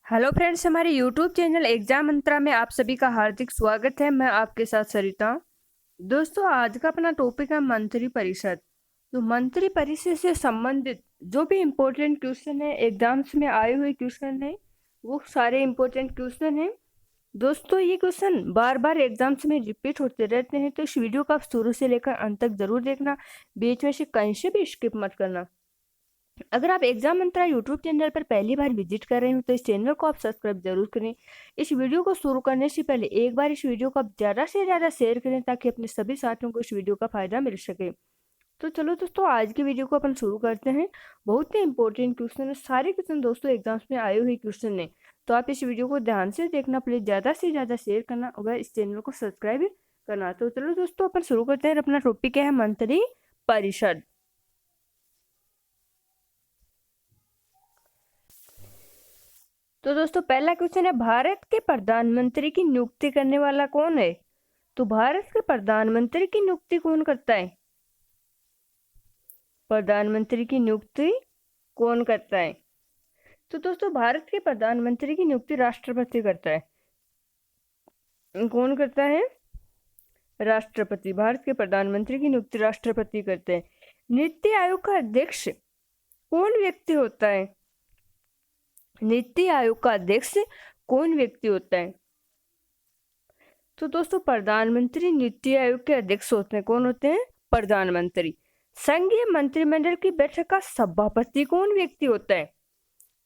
Hello friends, हमारे YouTube channel exam मंत्रा में आप सभी का हार्दिक स्वागत है। मैं आपके साथ सरिता। दोस्तों, आज का अपना टॉपिक है मंत्री परिषद। तो मंत्री परिषद से संबंधित जो भी इम्पोर्टेंट क्वेश्चन है, एग्जाम्स में आए हुए क्वेश्चन है, वो सारे इम्पोर्टेंट क्वेश्चन है। दोस्तों, ये क्वेश्चन बार बार एग्जाम्स में रिपीट होते रहते हैं, तो इस वीडियो को आप शुरू से लेकर अंत तक जरूर देखना। बीच में से कहीं से भी स्किप मत करना। अगर आप एग्जाम मंत्रा यूट्यूब चैनल पर पहली बार विजिट कर रहे हो तो इस चैनल को आप सब्सक्राइब जरूर करें। इस वीडियो को शुरू करने से पहले एक बार इस वीडियो को आप ज़्यादा से ज़्यादा शेयर करें ताकि अपने सभी साथियों को इस वीडियो का फायदा मिल सके। तो चलो दोस्तों, आज की वीडियो को अपन शुरू करते हैं। बहुत ही इंपॉर्टेंट क्वेश्चन है, सारे क्वेश्चन दोस्तों एग्जाम्स में आए हुए क्वेश्चन है, तो आप इस वीडियो को ध्यान से देखना। प्लीज ज़्यादा से ज़्यादा शेयर करना और इस चैनल को सब्सक्राइब करना। तो चलो दोस्तों, अपन शुरू करते हैं। अपना टॉपिक क्या है? मंत्री परिषद। तो दोस्तों, पहला क्वेश्चन है, भारत के प्रधानमंत्री की नियुक्ति करने वाला कौन है? तो भारत के प्रधानमंत्री की नियुक्ति कौन करता है? प्रधानमंत्री की नियुक्ति कौन करता है? तो दोस्तों, भारत के प्रधानमंत्री की नियुक्ति राष्ट्रपति करता है। कौन करता है? राष्ट्रपति। भारत के प्रधानमंत्री की नियुक्ति राष्ट्रपति करते हैं। नीति आयोग का अध्यक्ष कौन व्यक्ति होता है? नीति आयोग का अध्यक्ष कौन व्यक्ति होता है? तो दोस्तों, प्रधानमंत्री नीति आयोग के अध्यक्ष होते हैं। कौन होते हैं? प्रधानमंत्री। संघीय मंत्रिमंडल की बैठक का सभापति कौन व्यक्ति होता है?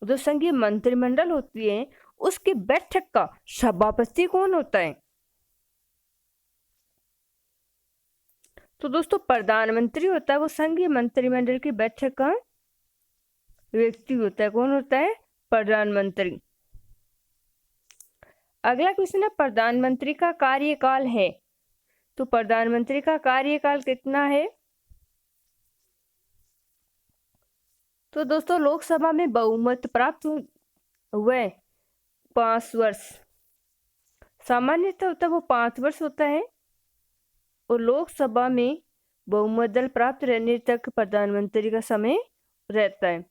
जो संघीय मंत्रिमंडल होती है उसकी बैठक का सभापति कौन होता है? तो दोस्तों, प्रधानमंत्री होता है, वो संघीय मंत्रिमंडल की बैठक का व्यक्ति होता है। कौन होता है? प्रधानमंत्री। अगला क्वेश्चन है, प्रधानमंत्री का कार्यकाल है। तो प्रधानमंत्री का कार्यकाल कितना है? तो दोस्तों, लोकसभा में बहुमत प्राप्त हुए 5 वर्ष। सामान्यतः होता है वो 5 वर्ष होता है, और लोकसभा में बहुमत दल प्राप्त रहने तक प्रधानमंत्री का समय रहता है।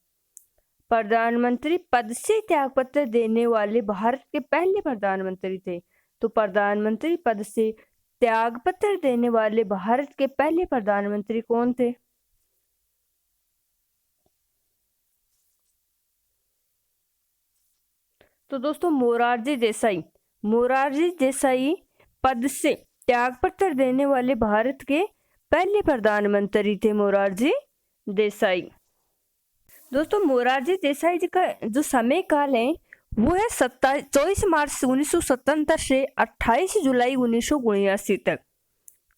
प्रधानमंत्री पद से त्यागपत्र देने वाले भारत के पहले प्रधानमंत्री थे। तो प्रधानमंत्री पद से त्यागपत्र देने वाले भारत के पहले प्रधानमंत्री कौन थे? तो दोस्तों, मोरारजी देसाई। मोरारजी देसाई पद से त्यागपत्र देने वाले भारत के पहले प्रधानमंत्री थे। मोरारजी देसाई। दोस्तों, मोरारजी देसाई जी का जो समय काल है वो है 24 मार्च 1977 से 28 जुलाई 1979 तक।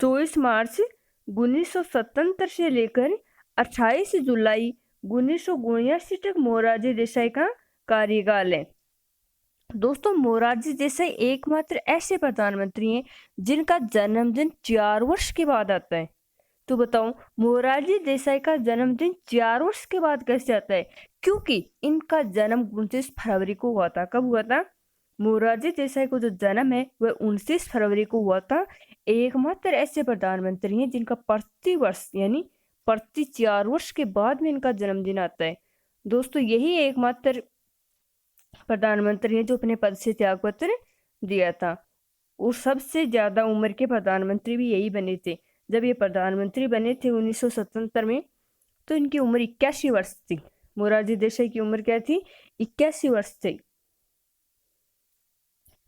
24 मार्च 1977 से लेकर 28 जुलाई 1979 तक मोरारजी देसाई का कार्यकाल है। दोस्तों, मोरारजी देसाई एकमात्र ऐसे प्रधानमंत्री हैं जिनका जन्मदिन 4 वर्ष के बाद आता है। तो बताओ, मोरारजी देसाई का जन्मदिन 4 वर्ष के बाद कैसे आता है? क्योंकि इनका जन्म 29 फरवरी को हुआ था। कब हुआ था? मोरारजी देसाई को जो जन्म है वह 29 फरवरी को हुआ था। एकमात्र ऐसे प्रधानमंत्री हैं जिनका प्रति वर्ष यानी प्रति 4 वर्ष के बाद में इनका जन्मदिन आता है। दोस्तों, यही एकमात्र प्रधानमंत्री हैं जो अपने पद से त्यागपत्र दिया था। और सबसे ज्यादा उम्र के प्रधानमंत्री भी यही बने थे। जब ये प्रधानमंत्री बने थे 1977 में, तो इनकी उम्र 81 वर्ष थी। मोरारजी देसाई की उम्र क्या थी? 81 वर्ष थी।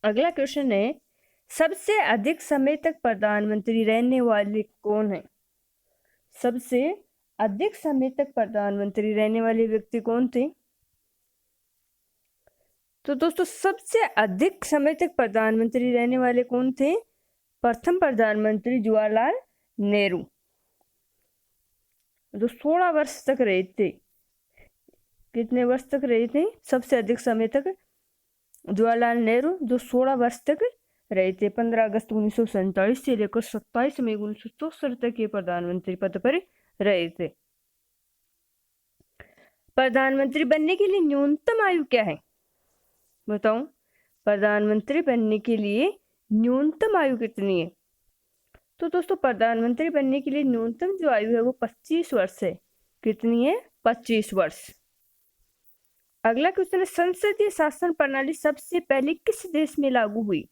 अगला क्वेश्चन है, सबसे अधिक समय तक प्रधानमंत्री रहने वाले कौन है? सबसे अधिक समय तक प्रधानमंत्री रहने वाले व्यक्ति कौन थे? तो दोस्तों, सबसे अधिक समय तक प्रधानमंत्री रहने वाले कौन थे? प्रथम प्रधानमंत्री जवाहरलाल नेहरू, जो 16 वर्ष तक रहे थे। कितने वर्ष तक रहे थे? सबसे अधिक समय तक जवाहरलाल नेहरू, जो 16 वर्ष तक रहे थे। 15 अगस्त 1947 से लेकर 27 मई 1964 तक ये प्रधानमंत्री पद पर रहे थे। प्रधानमंत्री बनने के लिए न्यूनतम आयु क्या है? बताओ, प्रधानमंत्री बनने के लिए न्यूनतम आयु कितनी है? तो दोस्तों, प्रधानमंत्री बनने के लिए न्यूनतम जो आयु है वो 25 वर्ष है। कितनी है? 25 वर्ष। अगला क्वेश्चन है, संसदीय शासन प्रणाली सबसे पहले किस देश में लागू हुई?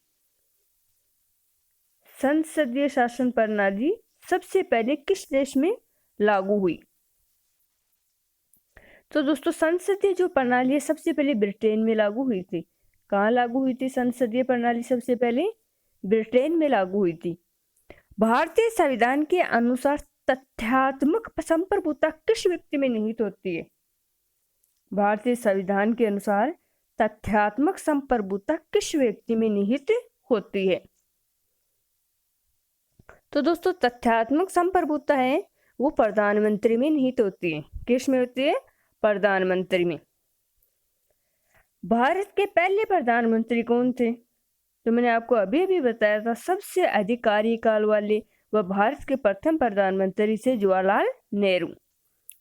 संसदीय शासन प्रणाली सबसे पहले किस देश में लागू हुई? तो दोस्तों संसदीय जो प्रणाली है सबसे पहले ब्रिटेन में लागू हुई थी। कहाँ लागू हुई थी संसदीय प्रणाली? सबसे पहले ब्रिटेन में लागू हुई थी। भारतीय संविधान के अनुसार तथ्यात्मक संप्रभुता किस व्यक्ति में निहित होती है? भारतीय संविधान के अनुसार तथ्यात्मक संप्रभुता किस व्यक्ति में निहित होती है? तो दोस्तों तथ्यात्मक संप्रभुता है वो प्रधानमंत्री में निहित होती है। किस में होती है? प्रधानमंत्री में। भारत के पहले प्रधानमंत्री कौन थे? तो मैंने आपको अभी अभी बताया था, सबसे अधिक कार्यकाल वाले व भारत के प्रथम प्रधानमंत्री थे जवाहरलाल नेहरू,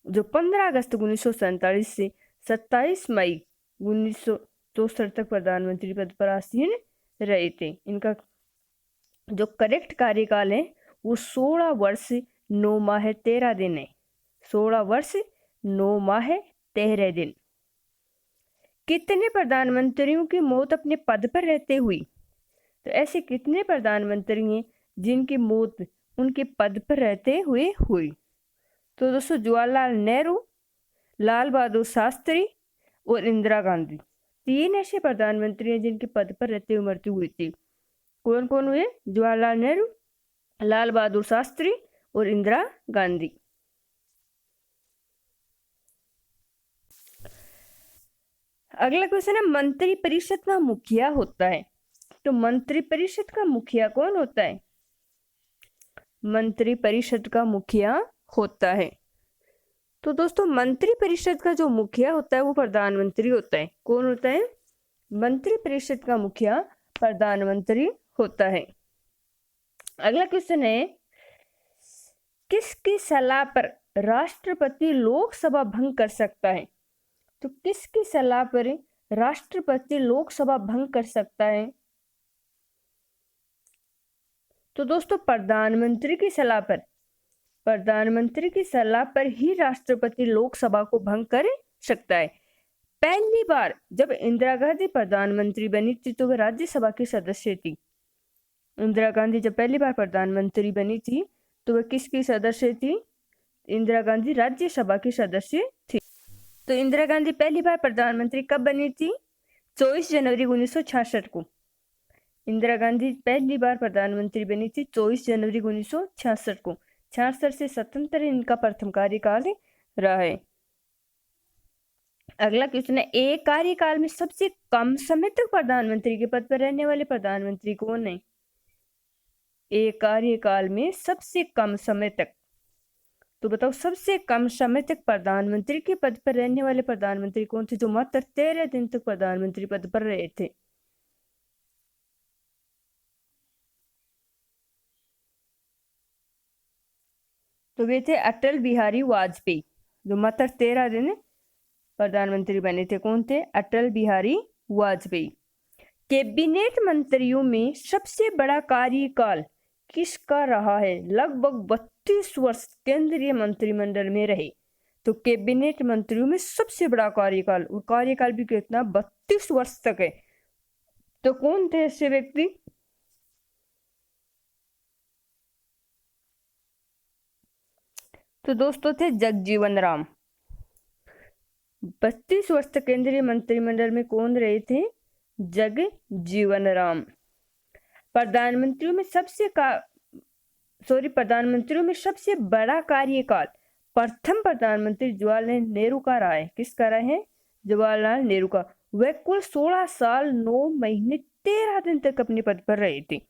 जो 15 अगस्त 1947 से 27 मई 1964 तक प्रधानमंत्री पद पर आसीन रहे थे। इनका जो करेक्ट कार्यकाल है वो 16 वर्ष 9 माह 13 दिन है। 16 वर्ष 9 माह 13 दिन। कितने प्रधानमंत्रियों की मौत अपने पद पर रहते हुई? तो ऐसे कितने प्रधानमंत्री हैं जिनकी मौत उनके पद पर रहते हुए हुई? तो दोस्तों जवाहरलाल नेहरू, लाल बहादुर शास्त्री और इंदिरा गांधी, 3 ऐसे प्रधानमंत्री हैं जिनके पद पर रहते हुए मृत्यु हुई थी। कौन कौन हुए? जवाहरलाल नेहरू, लाल बहादुर शास्त्री और इंदिरा गांधी। अगला क्वेश्चन है, मंत्री परिषद का मुखिया होता है। तो मंत्री परिषद का मुखिया कौन होता है? मंत्री परिषद का मुखिया होता है। तो दोस्तों मंत्री परिषद का जो मुखिया होता है वो प्रधानमंत्री होता है। कौन होता है? मंत्री परिषद का मुखिया प्रधानमंत्री होता है। अगला क्वेश्चन है, किसकी सलाह पर राष्ट्रपति लोकसभा भंग कर सकता है? तो किसकी सलाह पर राष्ट्रपति लोकसभा भंग कर सकता है? तो दोस्तों प्रधानमंत्री की सलाह पर, प्रधानमंत्री की सलाह पर ही राष्ट्रपति लोकसभा को भंग कर सकता है। पहली बार जब इंदिरा गांधी प्रधानमंत्री बनी थी तो वह राज्यसभा की सदस्य थी। इंदिरा गांधी जब पहली बार प्रधानमंत्री बनी थी तो वह किसकी सदस्य थी? इंदिरा गांधी राज्यसभा की सदस्य थी। तो इंदिरा गांधी पहली बार प्रधानमंत्री कब बनी थी? 24 जनवरी 1966 को। इंदिरा गांधी पहली बार प्रधानमंत्री बनी थी 24 जनवरी 1966 को। 66 से 77 इनका प्रथम कार्यकाल रहा है। अगला क्वेश्चन है, एक कार्यकाल में सबसे कम समय तक प्रधानमंत्री के पद पर रहने वाले प्रधानमंत्री कौन है? एक कार्यकाल में सबसे कम समय तक, तो बताओ सबसे कम समय तक प्रधानमंत्री के पद पर रहने वाले प्रधानमंत्री कौन थे, जो मात्र 13 दिन तक प्रधानमंत्री पद पर रहे थे? तो वे थे अटल बिहारी वाजपेयी, जो मात्र 13 दिन प्रधानमंत्री बने थे। कौन थे? अटल बिहारी वाजपेयी। कैबिनेट मंत्रियों में सबसे बड़ा कार्यकाल किसका रहा है? लगभग 32 वर्ष केंद्रीय मंत्रिमंडल में रहे। तो कैबिनेट मंत्रियों में सबसे बड़ा कार्यकाल, और कार्यकाल भी कितना? 32 वर्ष तक है। तो कौन थे ऐसे व्यक्ति? तो दोस्तों थे जगजीवन राम। 32 वर्ष तक केंद्रीय मंत्रिमंडल में कौन रहे थे? जगजीवन राम। प्रधानमंत्रियों में सबसे बड़ा कार्यकाल प्रथम प्रधानमंत्री जवाहरलाल नेहरू का रहा है। किसका रहा है? जवाहरलाल नेहरू का। वह कुल 16 साल 9 महीने 13 दिन तक अपने पद पर रहे थे।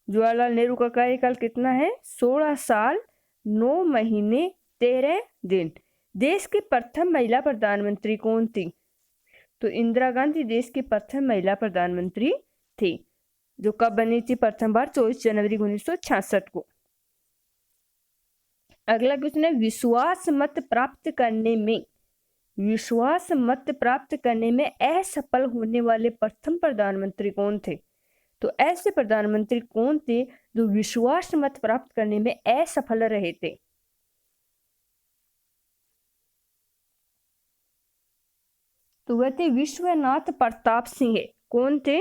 जवाहरलाल नेहरू का कार्यकाल कितना है? 16 साल 9 महीने 13 दिन। देश की प्रथम महिला प्रधानमंत्री कौन थी? तो इंदिरा गांधी देश की प्रथम महिला प्रधानमंत्री थी, जो कब बनी थी प्रथम बार? 24 जनवरी 1966 को। अगला क्वेश्चन है, विश्वास मत प्राप्त करने में असफल होने वाले प्रथम प्रधानमंत्री कौन थे? तो ऐसे प्रधानमंत्री कौन थे जो विश्वास मत प्राप्त करने में असफल रहे थे? तो वह थे विश्वनाथ प्रताप सिंह। कौन थे?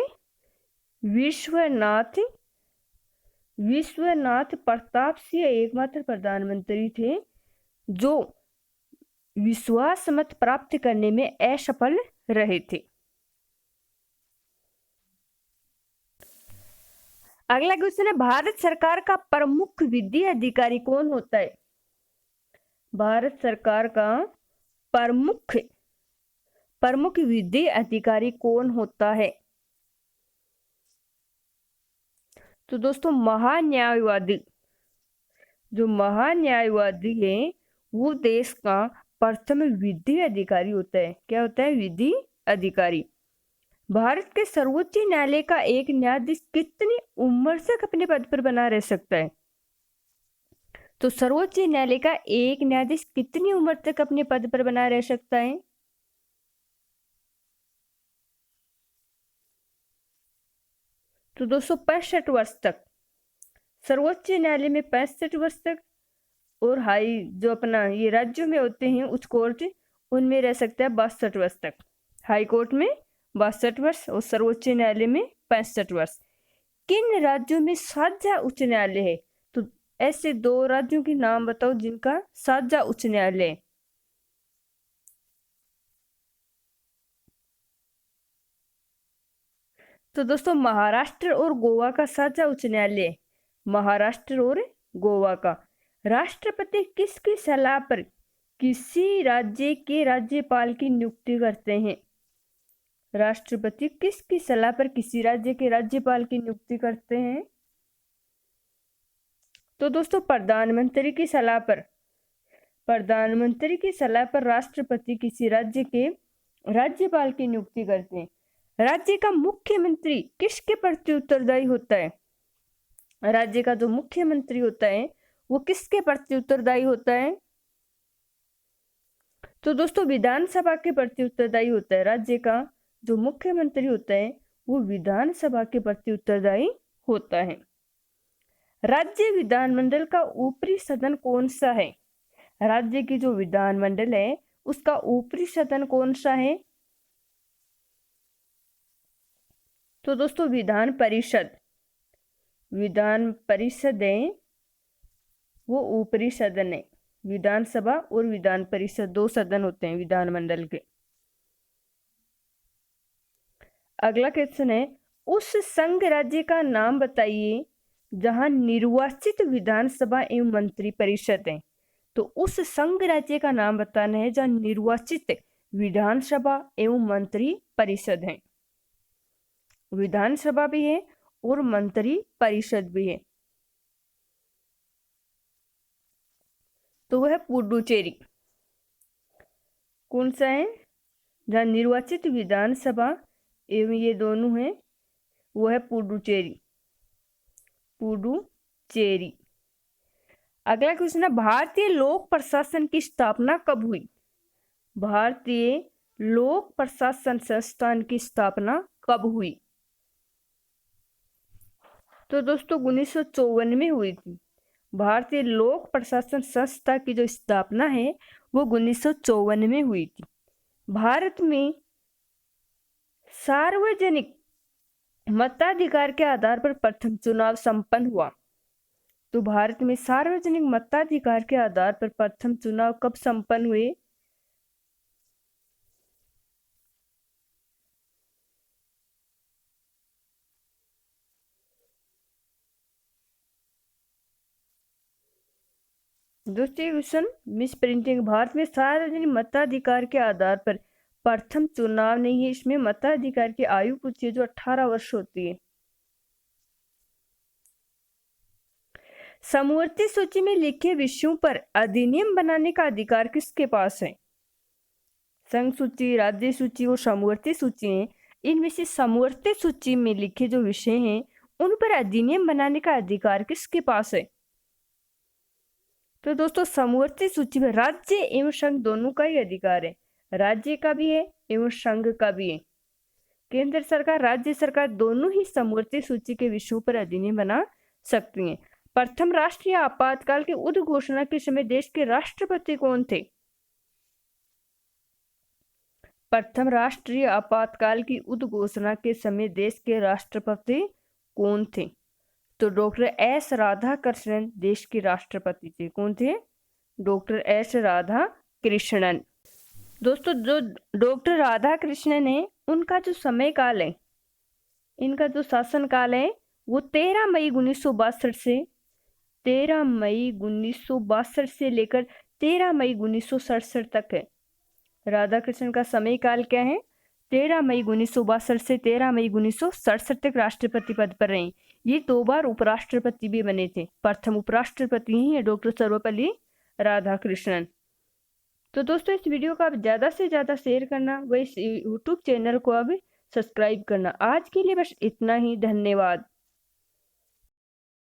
विश्वनाथ प्रताप सिंह एकमात्र प्रधानमंत्री थे जो विश्वास मत प्राप्त करने में असफल रहे थे। अगला क्वेश्चन है, भारत सरकार का प्रमुख विधि अधिकारी कौन होता है? भारत सरकार का प्रमुख विधि अधिकारी कौन होता है? तो दोस्तों जो महान्यायवादी है वो देश का प्रथम विधि अधिकारी होता है। क्या होता है? विधि अधिकारी। भारत के सर्वोच्च न्यायालय का एक न्यायाधीश कितनी उम्र तक अपने पद पर बना रह सकता है? तो सर्वोच्च न्यायालय का एक न्यायाधीश कितनी उम्र तक अपने पद पर बना रह सकता है? तो 265 वर्ष तक। सर्वोच्च न्यायालय में 65 वर्ष तक, और हाई जो अपना ये राज्यों में होते हैं उच्च कोर्ट, उनमें रह सकता है 62 वर्ष तक। हाई कोर्ट में 62 वर्ष और सर्वोच्च न्यायालय में 65 वर्ष। किन राज्यों में साझा उच्च न्यायालय है? तो ऐसे 2 राज्यों के नाम बताओ जिनका साझा उच्च न्यायालय है। तो दोस्तों महाराष्ट्र और गोवा का साझा उच्च न्यायालय, महाराष्ट्र और गोवा का। राष्ट्रपति किसकी सलाह पर किसी राज्य के राज्यपाल की नियुक्ति करते हैं? राष्ट्रपति किसकी सलाह पर किसी राज्य के राज्यपाल की नियुक्ति करते हैं? तो दोस्तों प्रधानमंत्री की सलाह पर राष्ट्रपति किसी राज्य के राज्यपाल की नियुक्ति करते हैं। राज्य का मुख्यमंत्री किसके प्रति उत्तरदायी होता है? राज्य का जो मुख्यमंत्री होता है वो किसके प्रति उत्तरदायी होता है? तो दोस्तों विधानसभा के प्रति उत्तरदायी होता है। राज्य का जो मुख्यमंत्री होता है वो विधानसभा के प्रति उत्तरदायी होता है। राज्य विधानमंडल का ऊपरी सदन कौन सा है? राज्य की जो विधानमंडल है उसका ऊपरी सदन कौन सा है? तो दोस्तों विधान परिषद है, वो ऊपरी सदन है। विधानसभा और विधान परिषद 2 सदन होते हैं विधानमंडल के। अगला क्वेश्चन है, उस संघ राज्य का नाम बताइए जहां निर्वाचित विधानसभा एवं मंत्री परिषद है। तो उस संघ राज्य का नाम बताना है जहां निर्वाचित विधानसभा एवं मंत्री परिषद है। विधानसभा भी है और मंत्री परिषद भी है। तो वह पुडुचेरी। कौन सा है? जहां निर्वाचित विधानसभा एवं ये दोनों हैं, वो है पुडुचेरी। अगला क्वेश्चन है, भारतीय लोक प्रशासन की स्थापना कब हुई? भारतीय लोक प्रशासन संस्थान की स्थापना कब हुई? तो दोस्तों 1954 में हुई थी। भारतीय लोक प्रशासन संस्था की जो स्थापना है वो 1954 में हुई थी। भारत में सार्वजनिक मताधिकार के आधार पर प्रथम चुनाव संपन्न हुआ। तो भारत में सार्वजनिक मताधिकार के आधार पर प्रथम चुनाव कब संपन्न हुए? दूसरी क्वेश्चन मिस प्रिंटिंग, भारत में सार्वजनिक मताधिकार के आधार पर प्रथम चुनाव नहीं है। इसमें मताधिकार की आयु पूछी है जो 18 वर्ष होती है। समवर्ती सूची में लिखे विषयों पर अधिनियम बनाने का अधिकार किसके पास है? संघ सूची, राज्य सूची और समवर्ती सूची है। इनमें से समवर्ती सूची में लिखे जो विषय हैं उन पर अधिनियम बनाने का अधिकार किसके पास है? तो दोस्तों समवर्ती सूची में राज्य एवं संघ दोनों का ही अधिकार है। राज्य का भी है एवं संघ का भी है। केंद्र सरकार, राज्य सरकार दोनों ही समवर्ती सूची के विषयों पर अधिनियम बना सकती हैं। प्रथम राष्ट्रीय आपातकाल की उद्घोषणा के समय देश के राष्ट्रपति कौन थे? प्रथम राष्ट्रीय आपातकाल की उद्घोषणा के समय देश के राष्ट्रपति कौन थे? तो डॉक्टर एस राधाकृष्णन देश के राष्ट्रपति थे। कौन थे? Doctor S Radhakrishnan. दोस्तों, जो डॉक्टर राधाकृष्णन है, उनका जो समय काल है, इनका जो शासन काल है, वो 13 मई 1962 से 13 मई 1962 से लेकर 13 मई 1967 तक है। राधाकृष्णन का समय काल क्या है? 13 मई 1962 से 13 मई 1967 तक राष्ट्रपति पद पर रहे। ये 2 बार उपराष्ट्रपति भी बने थे। प्रथम उपराष्ट्रपति ही है डॉक्टर सर्वपल्ली राधाकृष्णन। तो दोस्तों, इस वीडियो को आप ज़्यादा से ज़्यादा शेयर करना, व इस यूट्यूब चैनल को अब सब्सक्राइब करना। आज के लिए बस इतना ही। धन्यवाद।